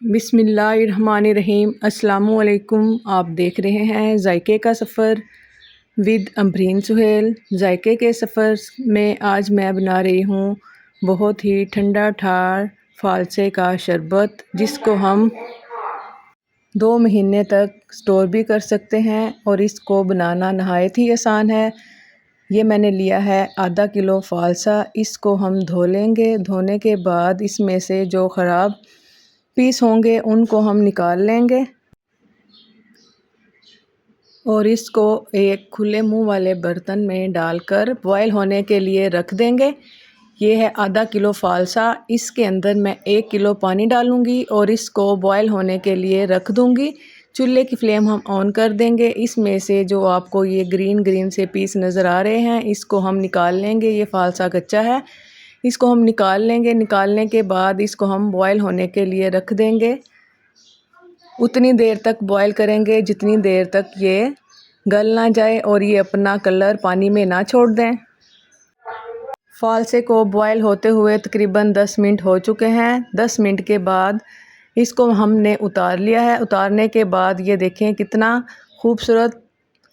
बिस्मिल्लाहिर्रहमानिर्रहीम। अस्सलामुअलैकुम। आप देख रहे हैं जायके का सफ़र विद अम्बरीन सुहेल। जायके के सफ़र में आज मैं बना रही हूँ बहुत ही ठंडा ठार फालसे का शरबत, जिसको हम 2 महीने तक स्टोर भी कर सकते हैं और इसको बनाना नहायत ही आसान है। ये मैंने लिया है आधा किलो फालसा। इसको हम धो लेंगे। धोने के बाद इसमें से जो ख़राब पीस होंगे उनको हम निकाल लेंगे और इसको एक खुले मुंह वाले बर्तन में डालकर बॉयल होने के लिए रख देंगे। ये है आधा किलो फालसा। इसके अंदर मैं 1 किलो पानी डालूंगी और इसको बॉयल होने के लिए रख दूंगी। चूल्हे की फ्लेम हम ऑन कर देंगे। इसमें से जो आपको ये ग्रीन ग्रीन से पीस नज़र आ रहे हैं, इसको हम निकाल लेंगे। ये फालसा कच्चा है, इसको हम निकाल लेंगे। निकालने के बाद इसको हम बॉयल होने के लिए रख देंगे। उतनी देर तक बॉयल करेंगे जितनी देर तक ये गल ना जाए और ये अपना कलर पानी में ना छोड़ दें। फालसे को बॉयल होते हुए तकरीबन 10 मिनट हो चुके हैं। 10 मिनट के बाद इसको हमने उतार लिया है। उतारने के बाद ये देखें कितना खूबसूरत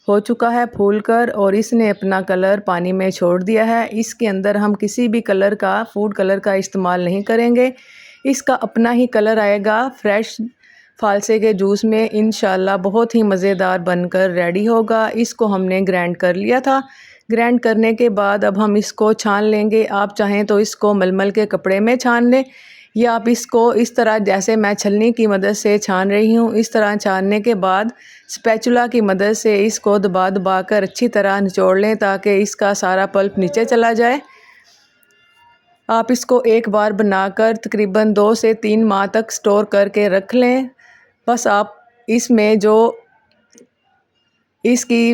हो चुका है फूल कर, और इसने अपना कलर पानी में छोड़ दिया है। इसके अंदर हम किसी भी कलर का, फूड कलर का इस्तेमाल नहीं करेंगे। इसका अपना ही कलर आएगा फ्रेश फालसे के जूस में। इंशाल्लाह बहुत ही मज़ेदार बनकर रेडी होगा। इसको हमने ग्राइंड कर लिया था। ग्राइंड करने के बाद अब हम इसको छान लेंगे। आप चाहें तो इसको मलमल के कपड़े में छान लें, या आप इसको इस तरह, जैसे मैं छलनी की मदद से छान रही हूँ, इस तरह छानने के बाद स्पैचुला की मदद से इसको दबा दबा कर अच्छी तरह निचोड़ लें ताकि इसका सारा पल्प नीचे चला जाए। आप इसको एक बार बनाकर तकरीबन 2 से 3 माह तक स्टोर करके रख लें। बस आप इसमें जो इसकी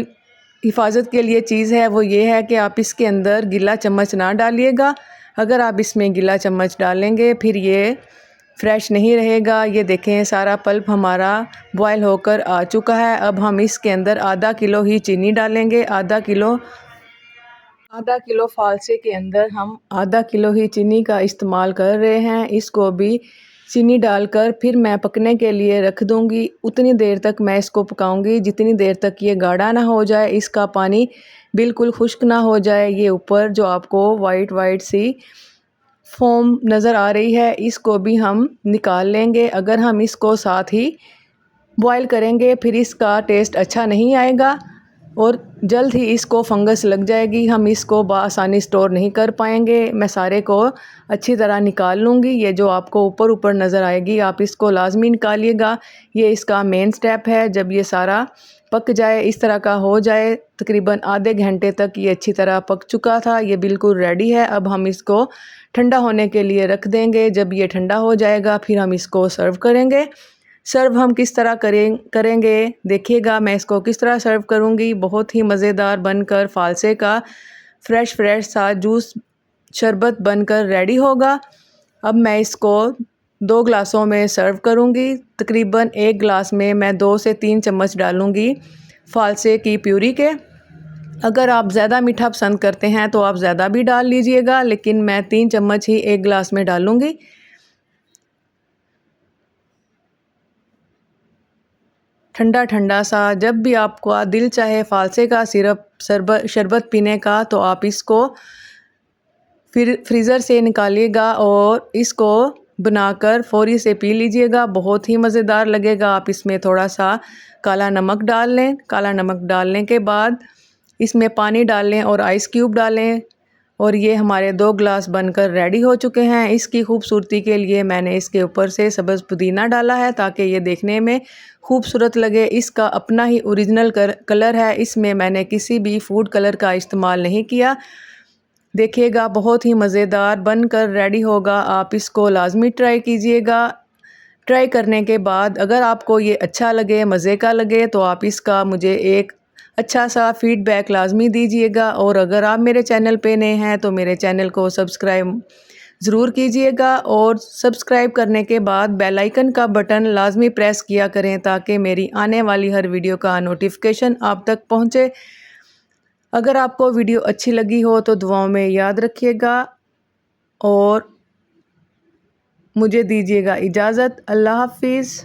हिफाजत के लिए चीज़ है वो ये है कि आप इसके अंदर गीला चम्मच ना डालिएगा। अगर आप इसमें गीला चम्मच डालेंगे फिर ये फ्रेश नहीं रहेगा। ये देखें सारा पल्प हमारा बॉयल होकर आ चुका है। अब हम इसके अंदर आधा किलो ही चीनी डालेंगे। आधा किलो फालसे के अंदर हम आधा किलो ही चीनी का इस्तेमाल कर रहे हैं। इसको भी चीनी डालकर फिर मैं पकने के लिए रख दूंगी। उतनी देर तक मैं इसको पकाऊंगी जितनी देर तक ये गाढ़ा ना हो जाए, इसका पानी बिल्कुल खुश्क ना हो जाए। ये ऊपर जो आपको वाइट वाइट सी फोम नज़र आ रही है, इसको भी हम निकाल लेंगे। अगर हम इसको साथ ही बॉयल करेंगे फिर इसका टेस्ट अच्छा नहीं आएगा और जल्द ही इसको फंगस लग जाएगी। हम इसको बआसानी स्टोर नहीं कर पाएंगे। मैं सारे को अच्छी तरह निकाल लूँगी। ये जो आपको ऊपर ऊपर नज़र आएगी, आप इसको लाजमी निकालिएगा। ये इसका मेन स्टेप है। जब ये सारा पक जाए, इस तरह का हो जाए, तकरीबन आधे घंटे तक ये अच्छी तरह पक चुका था। ये बिल्कुल रेडी है। अब हम इसको ठंडा होने के लिए रख देंगे। जब ये ठंडा हो जाएगा फिर हम इसको सर्व करेंगे। सर्व हम किस तरह करेंगे देखिएगा। मैं इसको किस तरह सर्व करूँगी। बहुत ही मज़ेदार बनकर फालसे का फ्रेश सा जूस शरबत बनकर रेडी होगा। अब मैं इसको 2 ग्लासों में सर्व करूँगी। तकरीबन 1 ग्लास में मैं 2 से 3 चम्मच डालूँगी फालसे की प्यूरी के। अगर आप ज़्यादा मीठा पसंद करते हैं तो आप ज़्यादा भी डाल लीजिएगा, लेकिन मैं 3 चम्मच ही 1 ग्लास में डालूँगी। ठंडा ठंडा सा जब भी आपको दिल चाहे फालसे का शरबत पीने का, तो आप इसको फिर फ्रीज़र से निकालिएगा और इसको बनाकर फ़ौरी से पी लीजिएगा। बहुत ही मज़ेदार लगेगा। आप इसमें थोड़ा सा काला नमक डाल लें। काला नमक डालने के बाद इसमें पानी डाल लें और आइस क्यूब डालें, और ये हमारे 2 ग्लास बनकर रेडी हो चुके हैं। इसकी खूबसूरती के लिए मैंने इसके ऊपर से सब्ज़ पुदीना डाला है ताकि ये देखने में खूबसूरत लगे। इसका अपना ही ओरिजिनल कलर है। इसमें मैंने किसी भी फूड कलर का इस्तेमाल नहीं किया। देखिएगा बहुत ही मज़ेदार बनकर रेडी होगा। आप इसको लाजमी ट्राई कीजिएगा। ट्राई करने के बाद अगर आपको ये अच्छा लगे, मज़े का लगे, तो आप इसका मुझे एक अच्छा सा फीडबैक लाजमी दीजिएगा। और अगर आप मेरे चैनल पे नए हैं तो मेरे चैनल को सब्सक्राइब ज़रूर कीजिएगा, और सब्सक्राइब करने के बाद बेल आइकन का बटन लाजमी प्रेस किया करें ताकि मेरी आने वाली हर वीडियो का नोटिफिकेशन आप तक पहुँचे। अगर आपको वीडियो अच्छी लगी हो तो दुआओं में याद रखिएगा और मुझे दीजिएगा इजाज़त। अल्लाह हाफ़िज़।